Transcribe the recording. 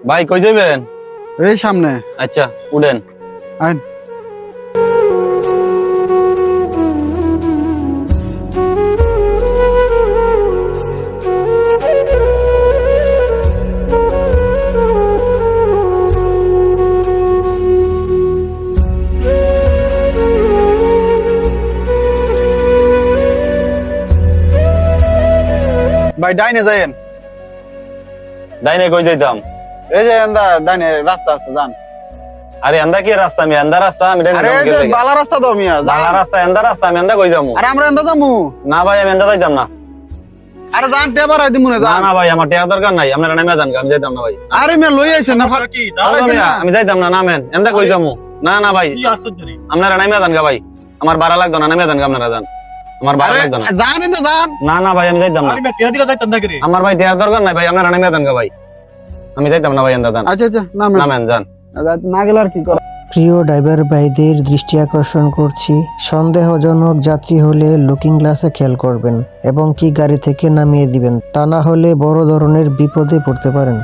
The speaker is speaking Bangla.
ভাই কই যাবেন? এই সামনে। আচ্ছা উঠেন। আইন। ভাই ডাইনে যাইয়েন। ডাইনে কই যাইতাম? এই যে এন্দা ডাইনে রাস্তা আছে যান। আরে এন্দা কি রাস্তা? আমি এন্দা রাস্তা আমি ডাইনে আরে এই যে বালা রাস্তা দাও মিয়া বাংলা রাস্তা এন্দা রাস্তা আমি এন্দা কই যামু? আরে আমরা এন্দা যামু। না ভাই আমি এন্দা যাইতাম না। আরে যান টেবার আই দিমু না না যান। না ভাই আমার টাকা দরকার নাই, আপনারা নামে যান, আমি যাইতাম না ভাই। আরে মিয়া লই আইছেন না কি আরে আমি কিনা? আমি যাইতাম না, নামেন এন্দা কই যামু? না না ভাই কি আশ্চর্য রে। আপনারা নামে যান গা ভাই, আমার ভাড়া লাগতো না, নামে যান গা আপনারা যান, আমার ভাড়া আরে লাগতো না। যান ইন্দা যান। না না ভাই আমি যাইতাম না, আমি টিয়া দিলা যাইতাম না করে। আমার ভাই টাকার দরকার নাই ভাই, আপনারা নামে যান গা ভাই, আমি যাইতাম না ভাই এন্দা যান, আচ্ছা আচ্ছা নামেন। নামেন যান। না গেলে আর কি করা। প্রিয় ড্রাইভার ভাইদের দৃষ্টি আকর্ষণ করছি, সন্দেহজনক যাত্রী হলে লুকিং গ্লাসে খেয়াল করবেন এবং কি গাড়ি থেকে নামিয়ে দিবেন, তা না হলে বড় ধরনের বিপদে পড়তে পারেন।